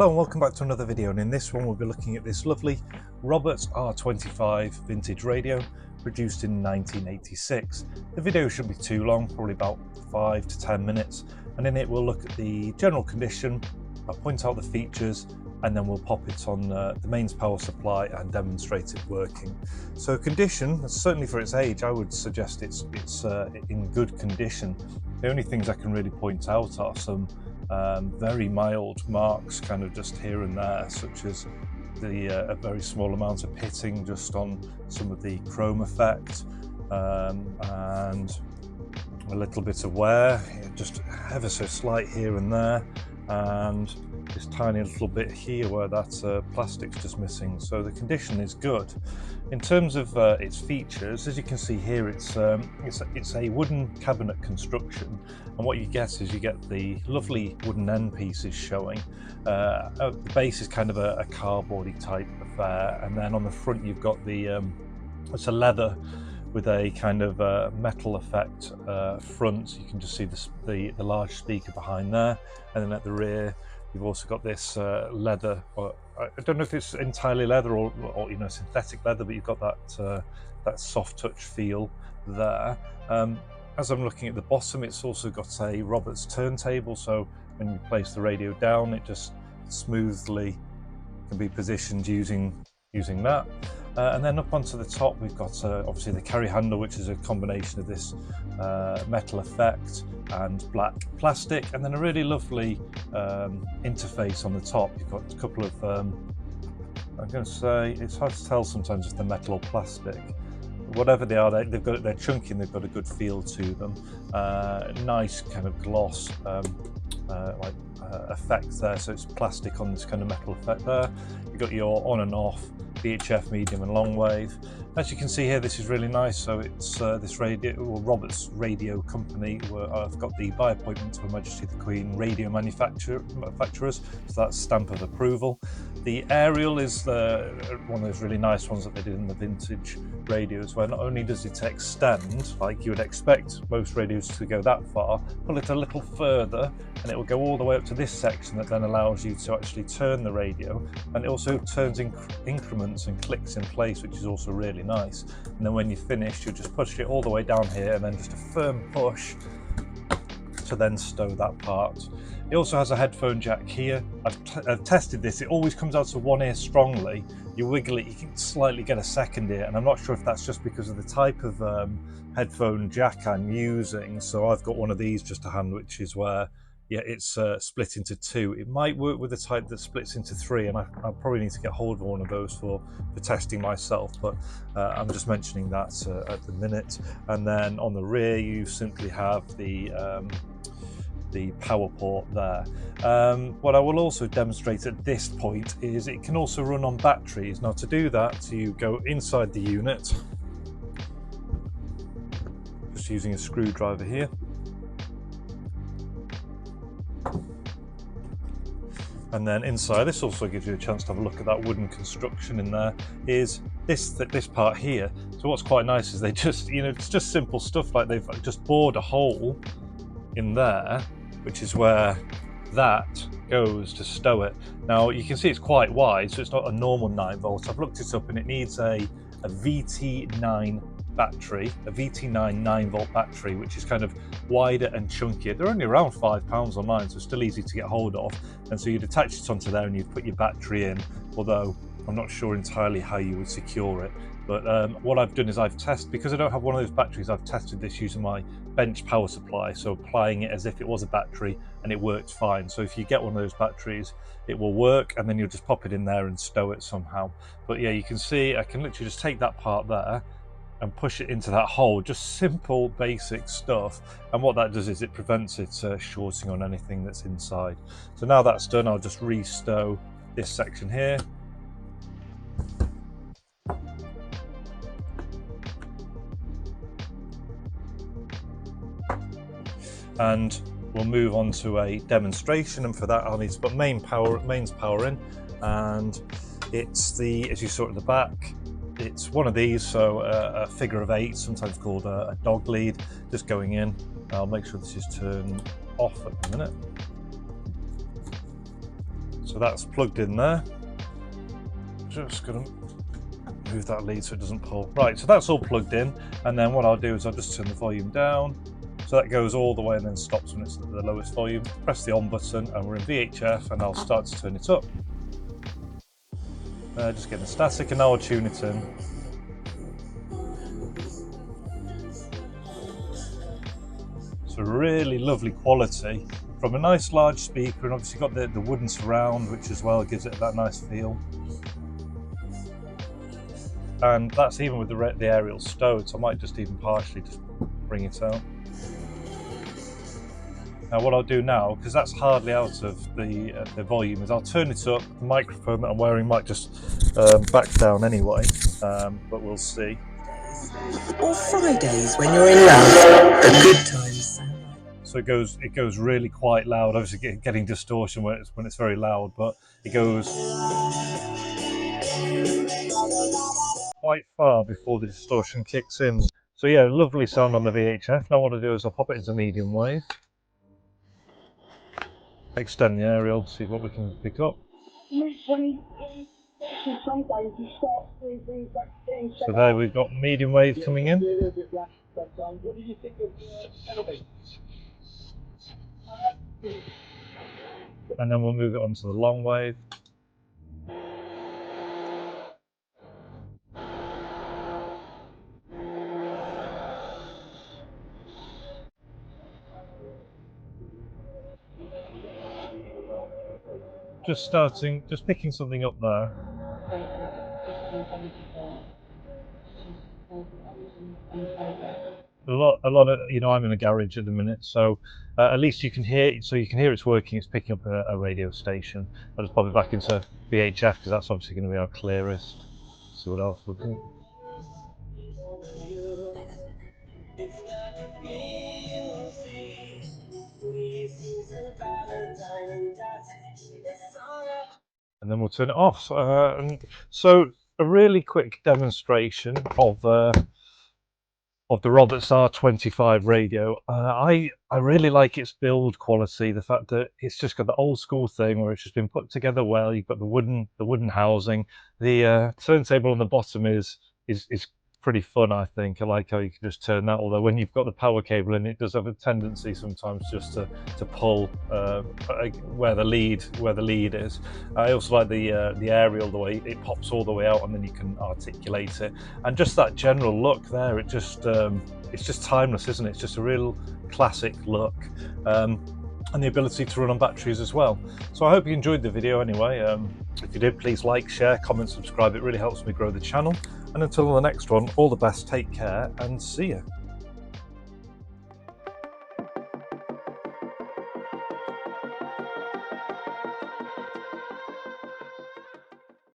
Hello and welcome back to another video, and in this one we'll be looking at this lovely Roberts R25 vintage radio produced in 1986. The video shouldn't be too long, probably about 5 to 10 minutes, and in it we'll look at the general condition, I'll point out the features, and then we'll pop it on the mains power supply and demonstrate it working. So condition, certainly for its age, I would suggest it's in good condition. The only things I can really point out are some very mild marks kind of just here and there, such as a very small amount of pitting just on some of the chrome effect, and a little bit of wear, just ever so slight here and there, and this tiny little bit here where that plastic's just missing. So the condition is good. In terms of its features, as you can see here, it's a wooden cabinet construction, and what you get is you get the lovely wooden end pieces showing. The base is kind of a cardboardy type affair, and then on the front you've got the it's a leather with a kind of metal effect front. You can just see the large speaker behind there, and then at the rear you've also got this leather, or I don't know if it's entirely leather or synthetic leather, but you've got that soft touch feel there. As I'm looking at the bottom, it's also got a Roberts turntable, so when you place the radio down, it just smoothly can be positioned using that. And then up onto the top, we've got obviously the carry handle, which is a combination of this metal effect and black plastic, and then a really lovely interface on the top. You've got a couple of, I'm going to say, it's hard to tell sometimes if they're metal or plastic. Whatever they are, they're chunky and they've got a good feel to them. Nice kind of gloss effect there, so it's plastic on this kind of metal effect there. You've got your on and off VHF, medium and long wave. As you can see here, this is really nice. So it's this Roberts Radio Company, where I've got the by appointment to Her Majesty the Queen radio manufacturers, so that's stamp of approval. The aerial is one of those really nice ones that they did in the vintage radios, where not only does it extend, like you would expect most radios to go that far, pull it a little further and it will go all the way up to this section that then allows you to actually turn the radio, and it also turns in increments and clicks in place, which is also really nice. And then when you're finished, you just push it all the way down here, and then just a firm push to then stow that part. It also has a headphone jack here. I've tested this. It always comes out to one ear strongly. You wiggle it, you can slightly get a second ear, and I'm not sure if that's just because of the type of headphone jack I'm using. So I've got one of these just to hand, which is where, yeah, it's split into two. It might work with the type that splits into three, and I probably need to get hold of one of those for testing myself, but I'm just mentioning that at the minute. And then on the rear, you simply have the power port there. What I will also demonstrate at this point is it can also run on batteries. Now, to do that, you go inside the unit, just using a screwdriver here. And then inside, this also gives you a chance to have a look at that wooden construction in there, is this part here. So what's quite nice is they just, it's just simple stuff, like they've just bored a hole in there, which is where that goes to stow it. Now you can see it's quite wide, so it's not a normal 9 volt. I've looked it up and it needs a VT9 battery, a VT9 9-volt battery, which is kind of wider and chunkier. They're only around £5 online, so still easy to get hold of. And so you'd attach it onto there and you'd put your battery in, although I'm not sure entirely how you would secure it. But what I've done is I've tested, because I don't have one of those batteries, I've tested this using my bench power supply, so applying it as if it was a battery, and it worked fine. So if you get one of those batteries, it will work, and then you'll just pop it in there and stow it somehow. But yeah, you can see I can literally just take that part there and push it into that hole. Just simple basic stuff, and what that does is it prevents it shorting on anything that's inside. So now that's done, I'll just re-stow this section here. And we'll move on to a demonstration, and for that I'll need to put mains power in, and it's as you saw at the back, it's one of these, so a figure of 8, sometimes called a dog lead, just going in. I'll make sure this is turned off at the minute. So that's plugged in there. Just gonna move that lead so it doesn't pull. Right, so that's all plugged in, and then what I'll do is I'll just turn the volume down. So that goes all the way and then stops when it's at the lowest volume. Press the on button and we're in VHF, and I'll start to turn it up. Just getting static, and now I'll tune it in. So really lovely quality from a nice large speaker, and obviously got the wooden surround, which as well gives it that nice feel. And that's even with the aerial stowed, so I might just even partially just bring it out. Now what I'll do now, because that's hardly out of the volume, is I'll turn it up. The microphone that I'm wearing might just back down anyway, but we'll see. Or Fridays when you're in love, the good times. So it goes really quite loud. Obviously getting distortion when it's very loud, but it goes quite far before the distortion kicks in. So yeah, lovely sound on the VHF. Now what I'll do is I'll pop it into medium wave. Extend the aerial, see what we can pick up. So there we've got medium wave coming in. And then we'll move it onto the long wave. Just picking something up there. A lot of, I'm in a garage at the minute, so at least you can hear it's working. It's picking up a radio station. I'll just pop it back into VHF because that's obviously going to be our clearest. See what else we'll do. And then we'll turn it off. So a really quick demonstration of the Roberts R25 radio. I really like its build quality. The fact that it's just got the old school thing where it's just been put together well. You've got the wooden housing. The turntable on the bottom is pretty fun, I think. I like how you can just turn that, although when you've got the power cable in, it does have a tendency sometimes just to pull where the lead is. I also like the aerial, the way it pops all the way out and then you can articulate it, and just that general look there, it's just timeless, isn't it? It's just a real classic look, and the ability to run on batteries as well. So I hope you enjoyed the video anyway. If you did, please like, share, comment, subscribe. It really helps me grow the channel. And until the next one, all the best, take care, and see you.